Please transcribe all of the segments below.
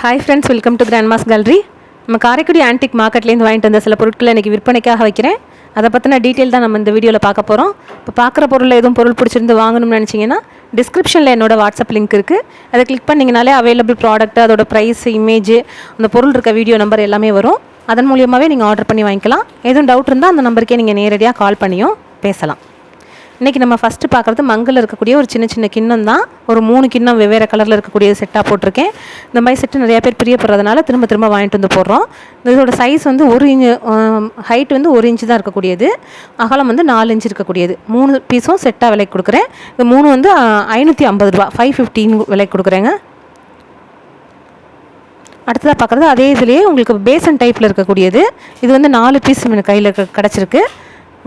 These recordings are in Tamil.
Hi friends, welcome to grandma's gallery. நம்ம காரைக்குடி ஆன்டிக் மார்க்கெட்லேருந்து வாங்கிட்டு வந்த சில பொருட்களை இன்றைக்கி விற்பனைக்காக வைக்கிறேன். அதை பற்றின டீட்டெயில் தான் நம்ம இந்த வீடியோவில் பார்க்க போகிறோம். இப்போ பார்க்குற பொருளில் எதுவும் பொருள் பிடிச்சிருந்து வாங்கணும்னு நினச்சிங்கன்னா டிஸ்கிரிப்ஷனில் என்னோடய வாட்ஸ்அப் லிங்க் இருக்குது. அதை கிளிக் பண்ணிங்கனாலே அவைலபிள் ப்ராடக்ட், அதோட ப்ரைஸ், இமேஜ், அந்த பொருள் இருக்க வீடியோ நம்பர் எல்லாமே வரும். அதன் மூலியமாகவே நீங்கள் ஆர்டர் பண்ணி வாங்கிக்கலாம். எதுவும் டவுட் இருந்தால் அந்த நம்பருக்கே நீங்கள் நேரடியாக கால் பண்ணியும் பேசலாம். இன்றைக்கி நம்ம ஃபஸ்ட்டு பார்க்குறது மங்கில் இருக்கக்கூடிய ஒரு சின்ன சின்ன கிண்ணம் தான். ஒரு 3 கிண்ணம் வெவ்வேறு கலரில் இருக்கக்கூடிய செட்டாக போட்டிருக்கேன். இந்த மாதிரி செட்டு நிறையா பேர் பிரியப்படுறதுனால திரும்ப திரும்ப வாங்கிட்டு வந்து போடுறோம். இதோட சைஸ் வந்து 1 இன்ச்சு, ஹைட் வந்து 1 இன்ச்சு தான் இருக்கக்கூடியது, அகலம் வந்து 4 இன்ச்சு இருக்கக்கூடியது. 3 பீஸும் செட்டாக விலைக்கு கொடுக்குறேன். இது 3 வந்து 550 ரூபா, 515 விலைக்கு கொடுக்குறேங்க. அடுத்ததாக பார்க்குறது அதே இதுலேயே உங்களுக்கு பேசன் டைப்பில் இருக்கக்கூடியது. இது வந்து 4 பீஸ் எனக்கு கையில் கிடச்சிருக்கு.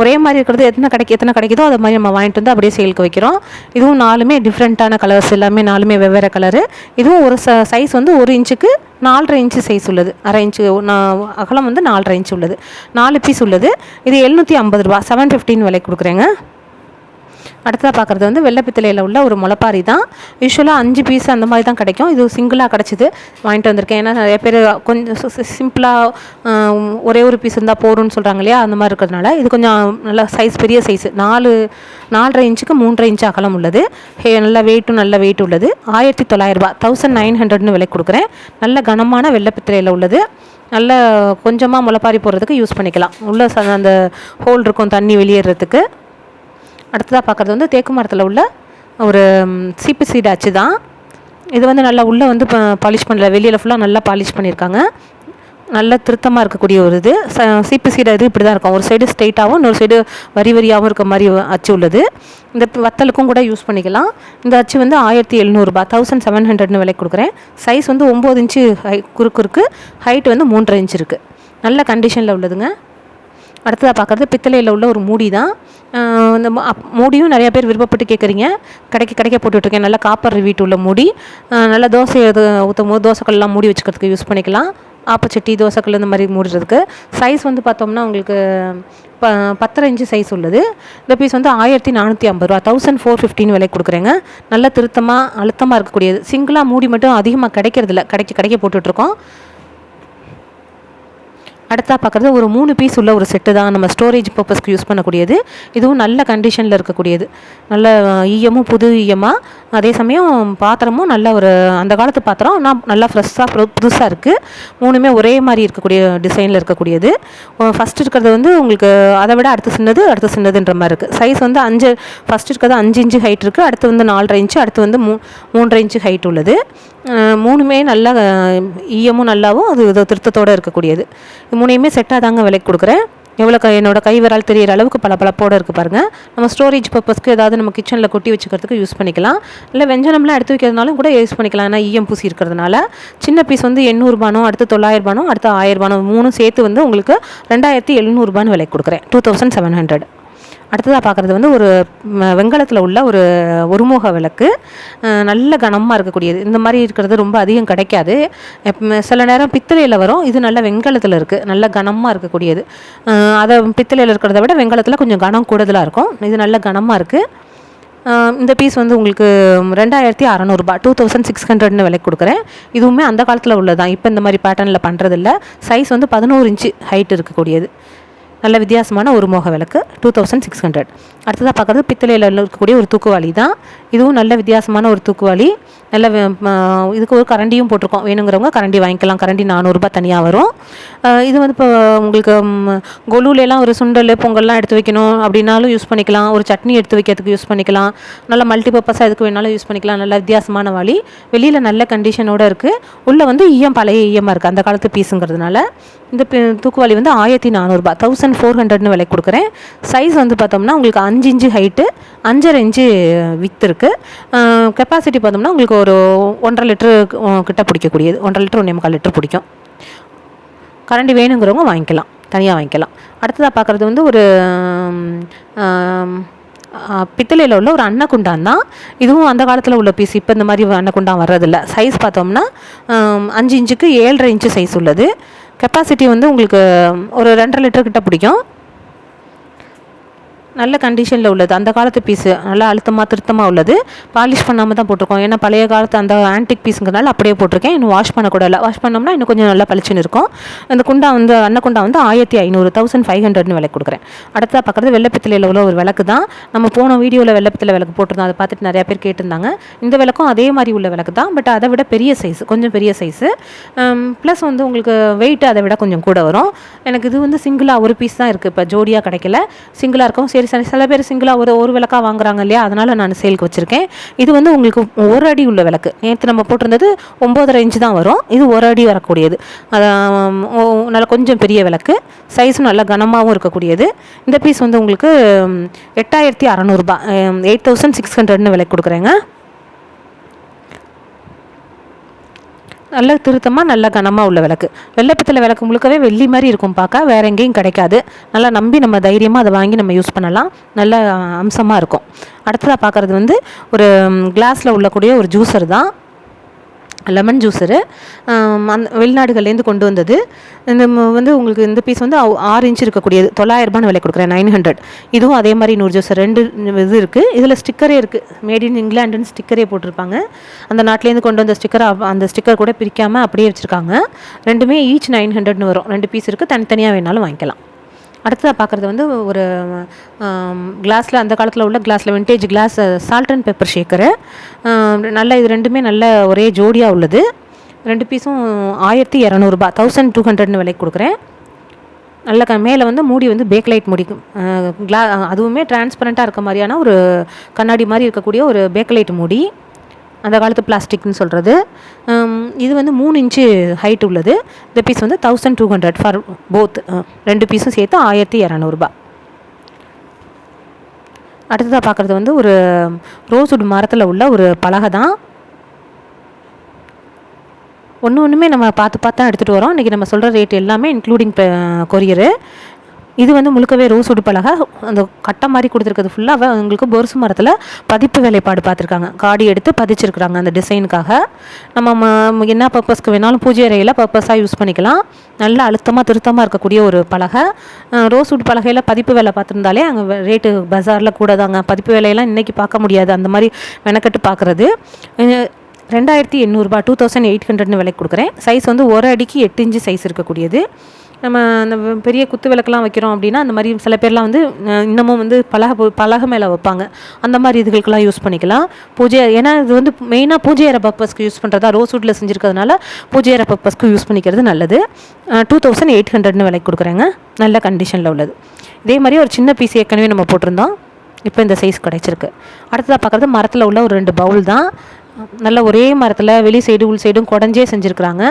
ஒரே மாதிரி இருக்கிறது எத்தனை கிடைக்குதோ அது மாதிரி நம்ம வாங்கிட்டு வந்து அப்படியே சேலுக்கு வைக்கிறோம். இதுவும் 4மே டிஃப்ரெண்ட்டான கலர்ஸ், எல்லாமே 4மே வெவ்வேறு கலரு. இதுவும் ஒரு சைஸ் வந்து 1 இன்ச்சுக்கு 4.5 இன்ச்சு சைஸ் உள்ளது. அரை இன்ச்சு அகலம் வந்து 4.5 இன்ச்சு உள்ளது. 4 பீஸ் உள்ளது. இது 750 ரூபா, 715 விலைக்கு கொடுக்குறேங்க. அடுத்ததாக பார்க்குறது வந்து வெள்ளை பித்தளையில் உள்ள ஒரு முளைப்பாரி தான். யூஸ்வலாக 5 பீஸ் அந்த மாதிரி தான் கிடைக்கும். இது சிங்கிளாக கிடச்சிது, வாங்கிட்டு வந்திருக்கேன். ஏன்னா நிறைய பேர் கொஞ்சம் சிம்பிளாக ஒரே ஒரு பீஸ் இருந்தால் போடும்னு சொல்கிறாங்க இல்லையா, அந்த மாதிரி இருக்கிறதுனால இது கொஞ்சம் நல்லா சைஸ், பெரிய சைஸு, 4.5 இன்ச்சுக்கு 3.5 இன்ச்சு அகலம் உள்ளது. நல்ல வெயிட் உள்ளது. 1900 ரூபா, 1900ன்னு விலை கொடுக்குறேன். நல்ல கனமான வெள்ளை பித்தளையில் உள்ளது. நல்ல கொஞ்சமாக முளைப்பாரி போடுறதுக்கு யூஸ் பண்ணிக்கலாம். உள்ள அந்த ஹோல் இருக்கும் தண்ணி வெளியேறதுக்கு. அடுத்ததாக பார்க்குறது வந்து தேக்கு மரத்தில் உள்ள ஒரு சீப்பு சீடு அச்சு தான். இது வந்து நல்லா உள்ளே வந்து பாலிஷ் பண்ணல, வெளியில் ஃபுல்லாக நல்லா பாலிஷ் பண்ணியிருக்காங்க. நல்ல திருத்தமாக இருக்கக்கூடிய ஒரு இது. சீப்பு சீடை இது இப்படி தான் இருக்கும். ஒரு சைடு ஸ்ட்ரெயிட்டாகவும் இன்னொரு சைடு வரியாகவும் இருக்க மாதிரி அச்சு உள்ளது. இந்த வத்தலுக்கும் கூட யூஸ் பண்ணிக்கலாம். இந்த அச்சு வந்து 1700 ரூபா, 1700ன்னு விலை கொடுக்குறேன். சைஸ் வந்து 9 இன்ச்சு குறுக்கு இருக்குது. ஹைட் வந்து 3.5 இன்ச்சு இருக்குது. நல்ல கண்டிஷனில் உள்ளதுங்க. அடுத்ததாக பார்க்குறது பித்தளையில் உள்ள ஒரு மூடி தான். இந்த மூடியும் நிறையா பேர் விருப்பப்பட்டு கேட்குறீங்க. கிடைக்க போட்டுட்ருக்கேன். நல்லா காப்பர் வீட்டு உள்ள மூடி. நல்லா தோசை ஊற்றும் போது தோசைக்கல்லாம் மூடி வச்சுக்கிறதுக்கு யூஸ் பண்ணிக்கலாம். ஆப்பச்சட்டி, தோசைக்கல் இந்த மாதிரி மூடுறதுக்கு. சைஸ் வந்து பார்த்தோம்னா உங்களுக்கு 10.5 இன்ச்சு சைஸ் உள்ளது. இந்த பீஸ் வந்து 1450 ரூபா, 1415 விலை கொடுக்குறேங்க. நல்ல அழுத்தமாக இருக்கக்கூடியது. சிங்கிளாக மூடி மட்டும் அதிகமாக கிடைக்கிறதில்ல, கிடைக்க போட்டுட்ருக்கோம். அடுத்தா பார்க்குறது ஒரு 3 பீஸ் உள்ள ஒரு செட்டு தான். நம்ம ஸ்டோரேஜ் பர்பஸ்க்கு யூஸ் பண்ணக்கூடியது. இதுவும் நல்ல கண்டிஷனில் இருக்கக்கூடியது. நல்ல ஈயமும் புது ஈயமாக, அதே சமயம் பாத்திரமும் நல்ல ஒரு அந்த காலத்து பாத்திரம், ஆனால் நல்லா ஃப்ரெஷ்ஷாக புதுசாக இருக்குது. 3மே ஒரே மாதிரி இருக்கக்கூடிய டிசைனில் இருக்கக்கூடியது. ஃபஸ்ட் இருக்கிறது வந்து உங்களுக்கு அதை விட அடுத்து சின்னதுன்ற மாதிரி இருக்குது. சைஸ் வந்து ஃபஸ்ட் இருக்கிறது 5 இன்ச்சு ஹைட் இருக்குது. அடுத்து வந்து 4.5 இன்ச்சு, அடுத்து வந்து 3.5 இன்ச்சு ஹைட் உள்ளது. 3மே நல்லா ஈயமும் நல்லாவும் அது திருத்தத்தோடு இருக்கக்கூடியது. 3மே செட்டாக தாங்க விலைக்கு கொடுக்குறேன். எவ்வளோ என்னோடய கை விரல் தெரிகிற அளவுக்கு பளபளப்போடு இருக்குது பாருங்கள். நம்ம ஸ்டோரேஜ் பர்பஸ்க்கு ஏதாவது நம்ம கிச்சனில் கொட்டி வச்சுக்கிறதுக்கு யூஸ் பண்ணிக்கலாம். இல்லை வெஞ்சனம்லாம் எடுத்து வைக்கிறதுனாலும் கூட யூஸ் பண்ணிக்கலாம். ஏன்னா ஈயம் பூசி இருக்கிறதுனால. சின்ன பீஸ் வந்து 800 ரூபானோ, அடுத்து 900 ரூபானோ, அடுத்து 1000 ரூபானோ, 3 சேர்த்து வந்து உங்களுக்கு 2700 ரூபான்னு விலைக்கு கொடுக்குறேன். 2700. அடுத்ததாக பார்க்குறது வந்து ஒரு வெண்கலத்தில் உள்ள ஒரு ஒருமுக விளக்கு. நல்ல கனமாக இருக்கக்கூடியது. இந்த மாதிரி இருக்கிறது ரொம்ப அதிகம் கிடைக்காது. சில நேரம் பித்தளையில் வரும். இது நல்ல வெண்கலத்தில் இருக்குது. நல்ல கனமாக இருக்கக்கூடியது. அதை பித்தளையில் இருக்கிறத விட வெண்கலத்தில் கொஞ்சம் கனம் கூடுதலாக இருக்கும். இது நல்ல கனமாக இருக்குது. இந்த பீஸ் வந்து உங்களுக்கு 2600 ரூபா, 2600ன்னு விலைக்கு கொடுக்குறேன். இதுவுமே அந்த காலத்தில் உள்ளதான். இப்போ இந்த மாதிரி பேட்டர்னில் பண்ணுறதில்ல. சைஸ் வந்து 11 இன்ச்சு ஹைட் இருக்கக்கூடியது. நல்ல வித்தியாசமான ஒரு முக விளக்கு, 2600. அடுத்ததாக பார்க்குறது பித்தளையில் இருக்கக்கூடிய ஒரு தூக்குவாளி தான். இதுவும் நல்ல வித்தியாசமான ஒரு தூக்குவாளி. நல்ல இதுக்கு ஒரு கரண்டியும் போட்டிருக்கோம். வேணுங்கிறவங்க கரண்டி வாங்கிக்கலாம். கரண்டி 400 ரூபா தனியாக வரும். இது வந்து இப்போ உங்களுக்கு கொலுவிலலாம் ஒரு சுண்டல், பொங்கல்லாம் எடுத்து வைக்கணும் அப்படின்னாலும் யூஸ் பண்ணிக்கலாம். ஒரு சட்னி எடுத்து வைக்கிறதுக்கு யூஸ் பண்ணிக்கலாம். நல்லா மல்டி பர்பஸாக எதுக்கு வேணாலும் யூஸ் பண்ணிக்கலாம். நல்ல வித்தியாசமான வாளி. வெளியில் நல்ல கண்டிஷனோடு இருக்குது. உள்ளே வந்து பழைய ஈயமாக இருக்குது, அந்த காலத்து பீஸுங்கிறதுனால. இந்த தூக்குவாளி வந்து 1400 ரூபா, 1400ன்னு விலை கொடுக்குறேன். சைஸ் வந்து பார்த்தோம்னா உங்களுக்கு 5 இன்ச்சு ஹைட்டு, 5.5 இன்ச்சு வித் இருக்குது. கெப்பாசிட்டி பார்த்தோம்னா உங்களுக்கு ஒரு 1.5 லிட்டரு கிட்ட பிடிக்கக்கூடியது. 1.5 லிட்டர் 1.25 லிட்டர் பிடிக்கும். கரண்டி வேணுங்கிறவங்க வாங்கிக்கலாம், தனியாக வாங்கிக்கலாம். அடுத்ததாக பார்க்குறது வந்து ஒரு பித்தளையில் உள்ள ஒரு அன்னக்குண்டான் தான். இதுவும் அந்த காலத்தில் உள்ள பீஸ். இப்போ இந்த மாதிரி அன்னக்குண்டான் வர்றதில்ல. சைஸ் பார்த்தோம்னா 5 இன்ச்சுக்கு 7.5 இன்ச்சு சைஸ் உள்ளது. கெப்பாசிட்டி வந்து உங்களுக்கு ஒரு 2.5 லிட்டர் கிட்ட பிடிக்கும். நல்ல கண்டிஷனில் உள்ளது. அந்த காலத்து பீஸு நல்லா அழுத்தமாக திருத்தமாக உள்ளது. பாலிஷ் பண்ணாமல் தான் போட்டிருக்கோம். ஏன்னா பழைய காலத்து அந்த ஆன்டிக் பீஸுங்கிறனால அப்படியே போட்டிருக்கேன். இன்னும் வாஷ் பண்ணக்கூடாது. வாஷ் பண்ணோம்னா இன்னும் கொஞ்சம் நல்லா பளிச்சுன்னு இருக்கும். அந்த குண்டா வந்து அன்னக்குண்டா வந்து 1500 1500 விலை கொடுக்குறேன். அடுத்ததாக பார்க்குறது வெள்ளைப்பித்தளையில் உள்ள ஒரு விளக்கு தான். நம்ம போன வீடியோவில் வெள்ளைப்பித்தளை விளக்கு போட்டிருந்தோம். அதை பார்த்துட்டு நிறையா பேர் கேட்டிருந்தாங்க. இந்த விளக்கும் அதே மாதிரி உள்ள விளக்கு தான். பட் அதை விட பெரிய சைஸ், கொஞ்சம் பெரிய சைஸு. ப்ளஸ் வந்து உங்களுக்கு வெயிட் அதை விட கொஞ்சம் கூட வரும். எனக்கு இது வந்து சிங்கிளாக ஒரு பீஸ் தான் இருக்குது. இப்போ ஜோடியாக கிடைக்கல, சிங்கிளாக இருக்கும். சரி சில பேர் சிங்கிளாக ஒரு விளக்காக வாங்குறாங்க இல்லையா, அதனால் நான் சேலுக்கு வச்சுருக்கேன். இது வந்து உங்களுக்கு ஒரு அடி உள்ள விளக்கு. நேற்று நம்ம போட்டிருந்தது 9.5 இன்ச்சு தான் வரும். இது ஒரு அடி வரக்கூடியது. நல்லா கொஞ்சம் பெரிய விளக்கு, சைஸும் நல்லா கனமாகவும் இருக்கக்கூடியது. இந்த பீஸ் வந்து உங்களுக்கு 8600 8600 விலை கொடுக்குறேங்க. நல்ல திருத்தமாக நல்ல கனமாக உள்ள விளக்கு. வெள்ளைப்பித்தளை விளக்கு முழுக்கவே வெள்ளி மாதிரி இருக்கும் பார்க்க, வேறு எங்கேயும் கிடைக்காது. நல்லா நம்பி நம்ம தைரியமாக அதை வாங்கி நம்ம யூஸ் பண்ணலாம். நல்ல அம்சமாக இருக்கும். அடுத்ததாக பார்க்குறது வந்து ஒரு கிளாஸில் உள்ளக்கூடிய ஒரு ஜூஸர் தான், லெமன் ஜூஸரு. அந்த வெளிநாடுகள்லேருந்து கொண்டு வந்தது. இந்த வந்து உங்களுக்கு இந்த பீஸ் வந்து 6 இன்ச்சு இருக்கக்கூடியது. 900 விலை கொடுக்குறேன், 900. இதுவும் அதே மாதிரி 100 ஜூஸர் 2 இது இருக்குது. இதில் ஸ்டிக்கரே இருக்குது, மேட் இன் இங்கிலாண்டுன்னு ஸ்டிக்கரே போட்டிருப்பாங்க. அந்த நாட்டிலேருந்து கொண்டு வந்த ஸ்டிக்கர், அந்த ஸ்டிக்கர் கூட பிரிக்காமல் அப்படியே வச்சுருக்காங்க. ரெண்டுமே ஈச் 900 வரும். 2 பீஸ் இருக்குது, தனித்தனியாக வேணாலும் வாங்கிக்கலாம். அடுத்ததாக பார்க்குறது வந்து ஒரு கிளாஸில், அந்த காலத்தில் உள்ள கிளாஸில் vintage glass salt and pepper shaker. நல்ல இது ரெண்டுமே நல்ல ஒரே ஜோடியாக உள்ளது. 2 பீஸும் 1200 1200 விலைக்கு கொடுக்குறேன். நல்ல மேலே வந்து மூடி வந்து பேக்லைட் மூடி, அதுவுமே டிரான்ஸ்பரண்ட்டாக இருக்க மாதிரியான ஒரு கண்ணாடி மாதிரி இருக்கக்கூடிய ஒரு பேக்லைட் மூடி, அந்த காலத்து பிளாஸ்டிக்னு சொல்கிறது. இது வந்து 3 இன்ச்சு ஹைட் உள்ளது. இந்த பீஸ் வந்து 1200 ஃபார் போத், 2 பீஸும் சேர்த்து 1200. அடுத்ததாக பார்க்குறது வந்து ஒரு ரோஸ்வுட் மரத்தில் உள்ள ஒரு பலகை தான். ஒன்றுமே நம்ம பார்த்து தான் எடுத்துகிட்டு வரோம். இன்றைக்கி நம்ம சொல்கிற ரேட் எல்லாமே இன்க்ளூடிங் கொரியரு. இது வந்து முழுக்கவே ரோஸ்வுட் பலகை. அந்த கட்டை மாதிரி கொடுத்துருக்கிறது ஃபுல்லாக உங்களுக்கு பொருசு மரத்தில் பதிப்பு வேலைப்பாடு பார்த்துருக்காங்க. காடி எடுத்து பதிச்சிருக்கிறாங்க அந்த டிசைனுக்காக. நம்ம என்ன பர்பஸ்க்கு வேணாலும் பூஜை அறையில் பர்பஸாக யூஸ் பண்ணிக்கலாம். நல்லா அழுத்தமாக திருத்தமாக இருக்கக்கூடிய ஒரு பலகை. ரோஸ்வுட் பலகையில் பதிப்பு வேலை பார்த்துருந்தாலே அங்கே ரேட்டு பஜாரில் கூட தாங்க. பதிப்பு வேலையெல்லாம் இன்றைக்கி பார்க்க முடியாது, அந்த மாதிரி மெனக்கட்டு பார்க்குறது. 2800 2800 விலைக்கு கொடுக்குறேன். சைஸ் வந்து 1 அடிக்கு 8 இன்ச்சு சைஸ் இருக்கக்கூடியது. நம்ம அந்த பெரிய குத்து விளக்கெல்லாம் வைக்கிறோம் அப்படின்னா, அந்த மாதிரி சில பேர்லாம் வந்து இன்னமும் வந்து பலகை மேலே வைப்பாங்க. அந்த மாதிரி இதுகளுக்கெல்லாம் யூஸ் பண்ணிக்கலாம். பூஜை, ஏன்னா இது வந்து மெயினாக பூஜை அறை பர்பஸ்க்கு யூஸ் பண்ணுறதா ரோஸ்வுட்டில் செஞ்சுருக்கிறதுனால பூஜை அறை பர்பஸ்க்கு யூஸ் பண்ணிக்கிறது நல்லது. 2800 விலைக்கு கொடுக்குறேங்க. நல்ல கண்டிஷனில் உள்ளது. இதே மாதிரி ஒரு சின்ன பீஸ் ஏற்கனவே நம்ம போட்டிருந்தோம், இப்போ இந்த சைஸ் கிடைச்சிருக்கு. அடுத்ததாக பார்க்குறது மரத்தில் உள்ள ஒரு 2 பவுல் தான். நல்ல ஒரே மரத்தில் வெளி சைடு உள் சைடும் குடஞ்சே செஞ்சுருக்குறாங்க.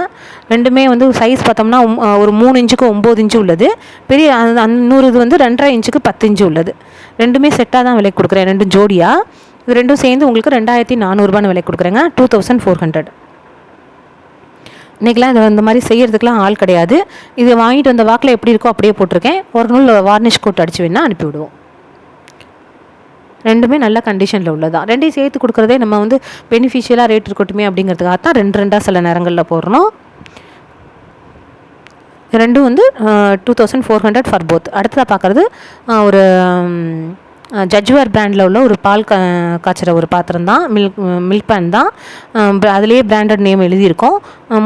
ரெண்டுமே வந்து சைஸ் பார்த்தோம்னா ஒரு 3 இன்ச்சுக்கு 9 இன்ச்சு உள்ளது. பெரிய இன்னொரு இது வந்து 2.5 இன்ச்சுக்கு 10 இன்ச்சு உள்ளது. ரெண்டுமே செட்டாக தான் விலைக்கு கொடுக்குறேன், 2 ஜோடியாக. இது ரெண்டும் சேர்ந்து உங்களுக்கு 2400 விலைக்கு கொடுக்குறேங்க, 2400. இன்றைக்கெலாம் இது இந்த மாதிரி செய்கிறதுக்கெலாம் ஆள் கிடையாது. இது வாங்கிட்டு வந்த வாக்கில் எப்படி இருக்கோ அப்படியே போட்டிருக்கேன். ஒரு நூல் வார்னிஷ் கோட் அடித்து வேணால் அனுப்பிவிடுவோம். ரெண்டுமே நல்ல கண்டிஷனில் உள்ளதான். ரெண்டையும் சேர்த்து கொடுக்குறதே நம்ம வந்து பெனிஃபிஷியலாக ரேட் இருக்கட்டுமே அப்படிங்கிறதுக்காக தான் 2 சில நேரங்களில் போடுறோம். ரெண்டும் வந்து 2400 ஃபார் போத். அடுத்ததாக பார்க்குறது ஒரு ஜட்ஜ்வேர் பிராண்டில் உள்ள ஒரு பால் காய்ச்சிற ஒரு பாத்திரம் தான், மில்க் பேன் தான். அதிலே பிராண்டட் நேம் எழுதியிருக்கோம்.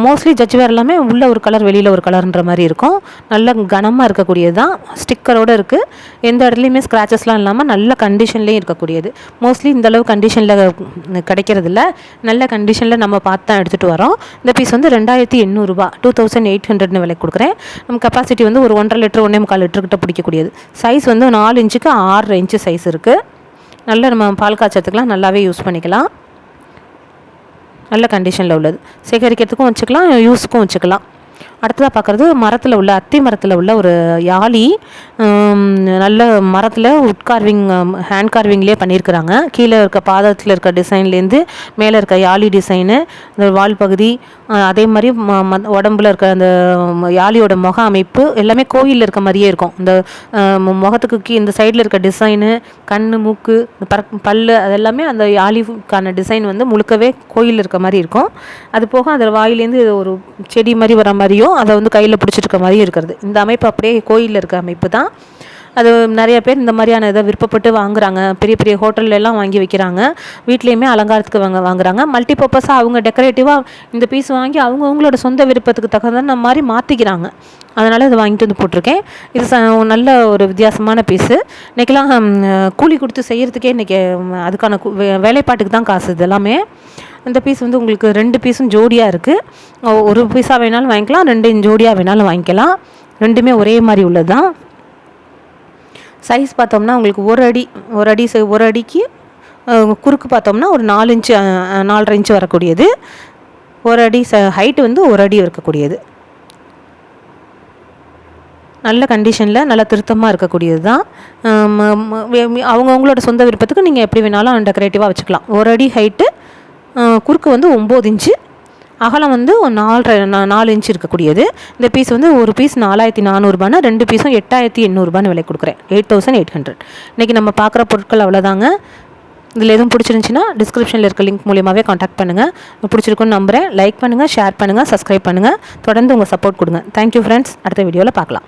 மோஸ்ட்லி ஜட்ஜ்வேர் எல்லாமே உள்ள ஒரு கலர் வெளியில் ஒரு கலர்ன்ற மாதிரி இருக்கும். நல்ல கனமாக இருக்கக்கூடியது தான், ஸ்டிக்கரோடு இருக்குது. எந்த இடத்துலையுமே ஸ்க்ராச்சஸ்லாம் இல்லாமல் நல்ல கண்டிஷன்லேயும் இருக்கக்கூடியது. மோஸ்ட்லி இந்தளவு கண்டிஷனில் கிடைக்கிறதில்ல, நல்ல கண்டிஷனில் நம்ம பார்த்து தான் எடுத்துகிட்டு வரோம். இந்த பீஸ் வந்து 2800 2800 விலைக்கு கொடுக்குறேன். நம்ம கெப்பாசிட்டி வந்து ஒரு 1.5 லிட்டர் 1.25 லிட்டர்கிட்ட பிடிக்கக்கூடியது. சைஸ் வந்து 4 இன்ச்சுக்கு 6 இன்ச்சு சைஸ் இருக்குது. நல்ல நம்ம பால் காய்ச்சத்துக்கெலாம் நல்லாவே யூஸ் பண்ணிக்கலாம். நல்ல கண்டிஷனில் உள்ளது. சேகரிக்கிறதுக்கும் வச்சுக்கலாம், யூஸுக்கும் வச்சுக்கலாம். அடுத்ததாக பார்க்குறது மரத்தில் உள்ள அத்தி மரத்தில் உள்ள ஒரு யாழி. நல்ல மரத்தில் உட் கார்விங், ஹேண்ட் கார்விங்லேயே பண்ணியிருக்கிறாங்க. கீழே இருக்க பாதத்தில் இருக்க டிசைன்லேருந்து மேலே இருக்க யாழி டிசைனு, அந்த வால் பகுதி, அதே மாதிரி உடம்புல இருக்க அந்த யாழியோட முக அமைப்பு எல்லாமே கோயிலில் இருக்க மாதிரியே இருக்கும். இந்த முகத்துக்கு இந்த சைடில் இருக்க டிசைனு, கண், மூக்கு, பல், அதெல்லாமே அந்த யாழிக்கான டிசைன் வந்து முழுக்கவே கோயிலில் இருக்க மாதிரி இருக்கும். அது போக அதில் வாயிலேருந்து ஒரு செடி மாதிரி வர மாதிரியும், அதை வந்து கையில் பிடிச்சிருக்க மாதிரியும் இருக்கிறது. இந்த அமைப்பு அப்படியே கோயிலில் இருக்க அமைப்பு தான். அது நிறைய பேர் இந்த மாதிரியான இதை விருப்பப்பட்டு வாங்குறாங்க. பெரிய பெரிய ஹோட்டல்லாம் வாங்கி வைக்கிறாங்க. வீட்லேயுமே அலங்காரத்துக்கு வாங்குறாங்க. மல்டிபர்பஸாக அவங்க டெக்கரேட்டிவாக இந்த பீஸ் வாங்கி அவங்களோட சொந்த விருப்பத்துக்கு தகுந்த மாதிரி மாற்றிக்கிறாங்க. அதனால் இதை வாங்கிட்டு வந்து போட்டிருக்கேன். இது நல்ல ஒரு வித்தியாசமான பீஸு. இன்றைக்கெல்லாம் கூலி கொடுத்து செய்கிறதுக்கே இன்றைக்கி அதுக்கான வேலைப்பாட்டுக்கு தான் காசு. இது எல்லாமே இந்த பீஸ் வந்து உங்களுக்கு 2 பீஸும் ஜோடியாக இருக்குது. ஒரு பீஸாக வேணாலும் வாங்கிக்கலாம், 2 ஜோடியாக வேணாலும் வாங்கிக்கலாம். ரெண்டுமே ஒரே மாதிரி உள்ளது தான். சைஸ் பார்த்தோம்னா உங்களுக்கு ஒரு அடிக்கு குறுக்கு பார்த்தோம்னா ஒரு 4 இன்ச்சு 4.5 இன்ச்சு வரக்கூடியது. ஒரு அடி ஹைட்டு வந்து 1 அடி இருக்கக்கூடியது. நல்ல கண்டிஷனில் நல்ல திருத்தமாக இருக்கக்கூடியது தான். அவங்கவுங்களோட சொந்த விருப்பத்துக்கு நீங்கள் எப்படி வேணாலும் டெக்கரேட்டிவாக வச்சுக்கலாம். 1 அடி ஹைட்டு, குறுக்கு வந்து 9 இன்ச்சு, அகலம் வந்து 4 இன்ச்சு இருக்கக்கூடியது. இந்த பீஸ் வந்து ஒரு பீஸ் 4400ரூபானா 2 பீஸும் 8800ரூபான்னு விலை கொடுக்குறேன். 8800. இன்றைக்கி நம்ம பார்க்குற பொருட்கள் அவ்வளோதாங்க. இதில் எதுவும் பிடிச்சிருந்துச்சின்னா டிஸ்கிரிப்ஷனில் இருக்க லிங்க் மூலியமாகவே காண்டாக்ட் பண்ணுங்கள். பிடிச்சிருக்குன்னு நம்புகிறேன். லைக் பண்ணுங்கள், ஷேர் பண்ணுங்கள், சப்ஸ்கிரைப் பண்ணுங்கள். தொடர்ந்து உங்கள் சப்போர்ட் கொடுங்க. Thank you friends. அடுத்த வீடியோவில் பார்க்கலாம்.